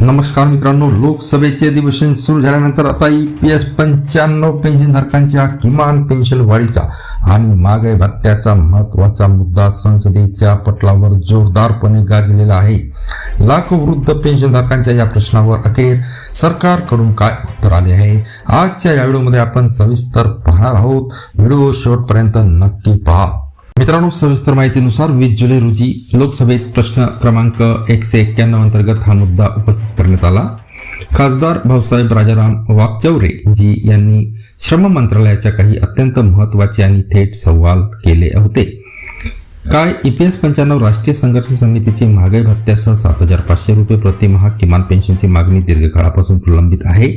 नमस्कार मित्रांनो, लोकसभेचे अधिवेशन सुरू झाल्यानंतर आता EPS 95 पेन्शनधारकांच्या किमान पेन्शन वाढीचा आणि महागाई भत्त्याचा महत्त्वाचा मुद्दा संसदेच्या पटलावर जोरदारपणे गाजलेला आहे. लाखो वृद्ध पेन्शनधारकांच्या या प्रश्नावर अखेर सरकारकडून काय उत्तर आले आहे, आजच्या या व्हिडिओमध्ये आपण सविस्तर पाहणार आहोत. व्हिडिओ शेवटपर्यंत नक्की पहा. मित्रांनो, सविस्तर माहितीनुसार 20 जुलै रोजी लोकसभेत प्रश्न क्रमांक 191 अंतर्गत हा मुद्दा उपस्थित करण्यात आला. खासदार भाऊसाहेब राजाराम वाकचौरे जी यांनी श्रम मंत्रालयाच्या काही अत्यंत महत्त्वाचे आणि थेट सवाल केले होते. काय EPS 95 राष्ट्रीय संघर्ष समितीची महागाई भत्त्यासह 7,500 रुपये प्रतिमाह किमान पेन्शनची मागणी दीर्घकाळापासून प्रलंबित आहे.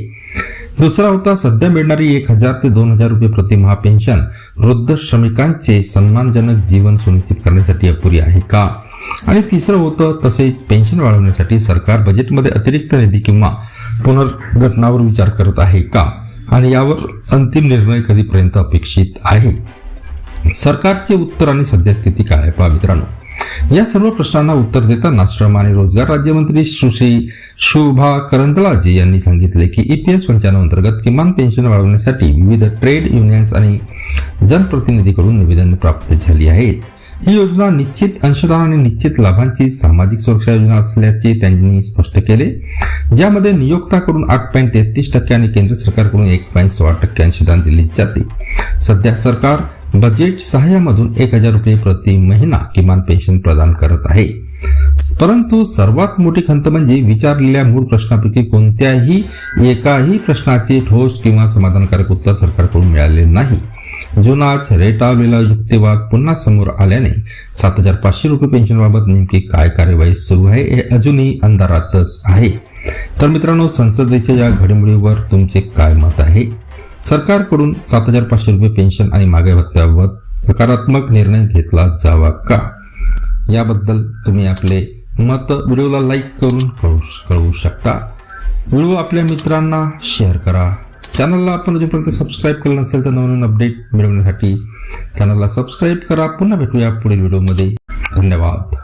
दुसरा होता, सध्या मिळणारी 1,000 ते 2,000 रुपये प्रतिमाह पेन्शन वृद्ध श्रमिकांचे सन्मानजनक जीवन सुनिश्चित करण्यासाठी अपुरी आहे का? आणि तिसरं होतं, तसेच पेन्शन वाढवण्यासाठी सरकार बजेटमध्ये अतिरिक्त निधी किंवा पुनर्गठनावर विचार करत आहे का? आणि यावर अंतिम निर्णय कधीपर्यंत अपेक्षित आहे? सरकारचे उत्तर आणि सद्यस्थिती काय आहे पहा मित्रांनो. या सर्व प्रश्नांना उत्तर देताना श्रम आणि रोजगार राज्यमंत्री सुश्री शोभा करंदलाजे यांनी सांगितले की EPS 95 अंतर्गत किमान पेन्शन वाढवण्यासाठी विविध ट्रेड युनियन्स आणि जनप्रतिनिधीकडून निवेदने प्राप्त झाली आहेत. ही योजना निश्चित अंशदान आणि निश्चित लाभांची सामाजिक सुरक्षा योजना असल्याचे त्यांनी स्पष्ट केले, ज्यामध्ये नियोक्ताकडून 8.33% आणि केंद्र सरकारकडून 1.16% अंशदान दिले जाते. सध्या सरकार बजेट सहाय्यामधून 1,000 रुपये प्रति महिना किमान पेन्शन प्रदान करत आहे. परंतु सर्वात मोठी खंत म्हणजे विचारलेल्या मूळ प्रश्नापैकी कोणत्याही एकाही प्रश्नाचे ठोस किंवा समाधानकारक उत्तर सरकारकडून मिळाले नाही. जुनाच रेटावलेला युक्तिवाद पुन्हा समोर आल्याने 7,500 रुपये पेन्शनबाबत नेमकी काय कार्यवाही सुरू आहे हे अजूनही अंधारातच आहे. तर मित्रांनो, संसदेच्या या घडामोडीवर तुमचे काय मत आहे? सरकारकडून 7,500 रुपये पेन्शन आणि महागाई भत्त्याबाबत सकारात्मक निर्णय घेतला जावा का? याबद्दल तुम्ही आपले मत व्हिडिओला लाईक करून कळवू शकता. व्हिडिओ आपल्या मित्रांना शेअर करा. चॅनलला आपण जोपर्यंत सबस्क्राईब केलं नसेल तर नवीन अपडेट मिळवण्यासाठी चॅनलला सबस्क्राईब करा. पुन्हा भेटूया पुढील व्हिडिओमध्ये. धन्यवाद.